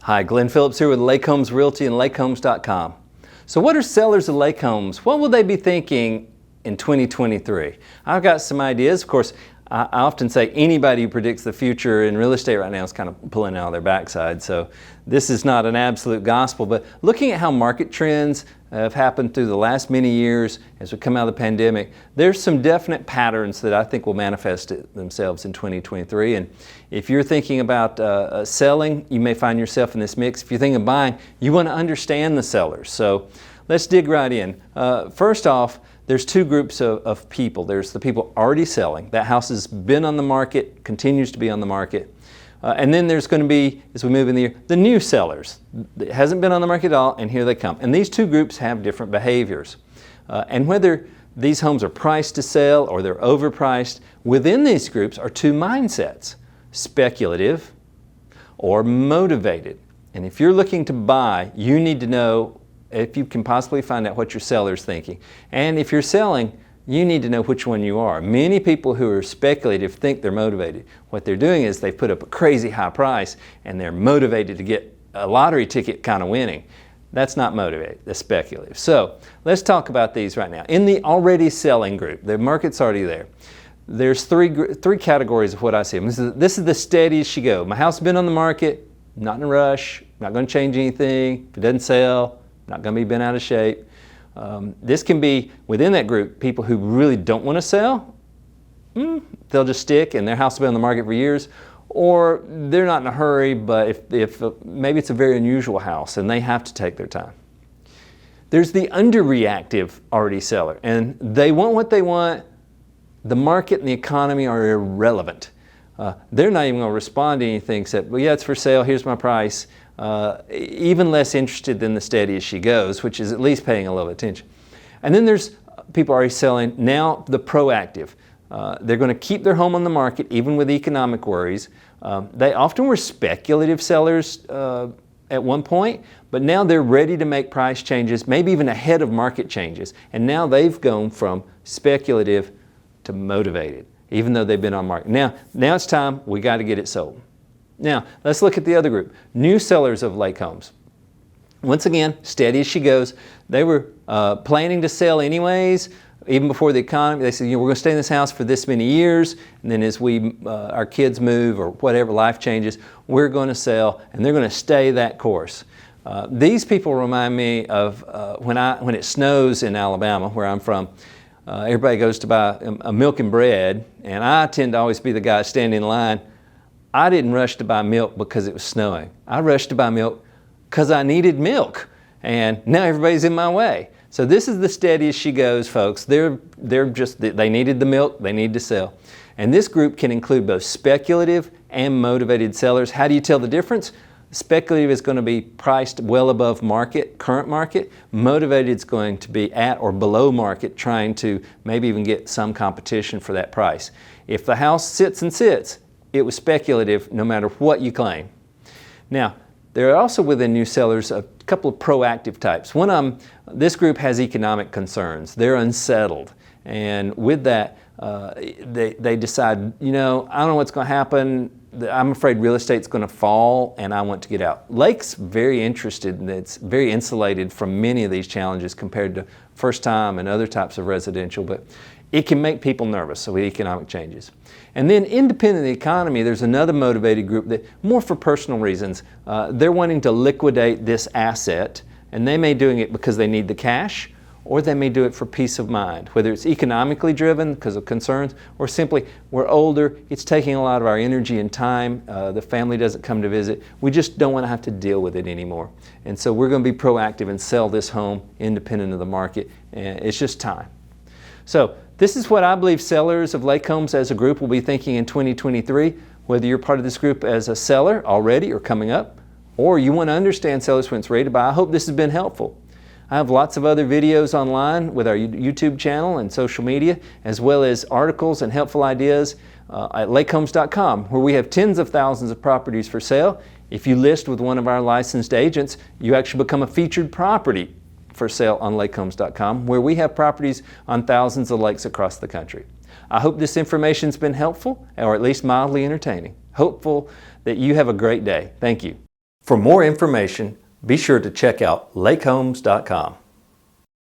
Hi, Glenn Phillips here with Lake Homes Realty and LakeHomes.com. So what are sellers of Lake Homes? What will they be thinking in 2023? I've got some ideas. Of course, I often say anybody who predicts the future in real estate right now is kind of pulling out of their backside. So this is not an absolute gospel, but looking at how market trends have happened through the last many years as we come out of the pandemic, there's some definite patterns that I think will manifest themselves in 2023. And if you're thinking about selling, you may find yourself in this mix. If you're thinking of buying, you want to understand the sellers. So let's dig right in. First off, there's two groups of people. There's the people already selling. That house has been on the market, continues to be on the market. And then there's going to be, as we move in the year, the new sellers. It hasn't been on the market at all, and here they come. And these two groups have different behaviors. And whether these homes are priced to sell or they're overpriced, within these groups are two mindsets: speculative or motivated. And if you're looking to buy, you need to know, if you can possibly find out what your seller's thinking. And if you're selling, you need to know which one you are. Many people who are speculative think they're motivated. What they're doing is they've put up a crazy high price and they're motivated to get a lottery ticket kind of winning. That's not motivated, that's speculative. So let's talk about these right now. In the already selling group, the market's already there. There's three categories of what I see. This is the steady as she go. My house has been on the market, not in a rush, not going to change anything. If it doesn't sell, not going to be bent out of shape. This can be, within that group, people who really don't want to sell. They'll just stick and their house has been on the market for years. Or they're not in a hurry, but if maybe it's a very unusual house and they have to take their time. There's the under-reactive already seller, and they want what they want. The market and the economy are irrelevant. They're not even going to respond to anything except, well, yeah, it's for sale, here's my price. Even less interested than the steady as she goes, which is at least paying a little attention. And then there's people already selling. Now the proactive. They're going to keep their home on the market even with economic worries. They often were speculative sellers at one point, but now they're ready to make price changes, maybe even ahead of market changes. And now they've gone from speculative to motivated, even though they've been on market. Now it's time, we got to get it sold. Now, let's look at the other group, new sellers of Lake Homes. Once again, steady as she goes. They were planning to sell anyways, even before the economy. They said, we're going to stay in this house for this many years, and then as our kids move or whatever, life changes, we're going to sell, and they're going to stay that course. These people remind me of when it snows in Alabama, where I'm from. Everybody goes to buy a milk and bread, and I tend to always be the guy standing in line. I didn't rush to buy milk because it was snowing. I rushed to buy milk because I needed milk, and now everybody's in my way. So this is the steady as she goes, folks. They needed the milk, they need to sell. And this group can include both speculative and motivated sellers. How do you tell the difference? Speculative is going to be priced well above market, current market. Motivated is going to be at or below market, trying to maybe even get some competition for that price. If the house sits and sits, it was speculative no matter what you claim. Now, there are also within new sellers a couple of proactive types. One of them, this group has economic concerns. They're unsettled. And with that, they decide, I don't know what's going to happen. I'm afraid real estate's going to fall and I want to get out. Lake's very interested and it's very insulated from many of these challenges compared to first time and other types of residential, but it can make people nervous with economic changes. And then independent of the economy, there's another motivated group that more for personal reasons. They're wanting to liquidate this asset, and they may be doing it because they need the cash, or they may do it for peace of mind, whether it's economically driven because of concerns, or simply we're older, it's taking a lot of our energy and time, the family doesn't come to visit, we just don't want to have to deal with it anymore. And so we're going to be proactive and sell this home independent of the market, and it's just time. So this is what I believe sellers of Lake Homes as a group will be thinking in 2023, whether you're part of this group as a seller already or coming up, or you want to understand sellers when it's ready to buy. I hope this has been helpful. I have lots of other videos online with our YouTube channel and social media, as well as articles and helpful ideas at LakeHomes.com, where we have tens of thousands of properties for sale. If you list with one of our licensed agents, you actually become a featured property for sale on LakeHomes.com, where we have properties on thousands of lakes across the country. I hope this information's been helpful, or at least mildly entertaining. Hopeful that you have a great day. Thank you. For more information, be sure to check out lakehomes.com.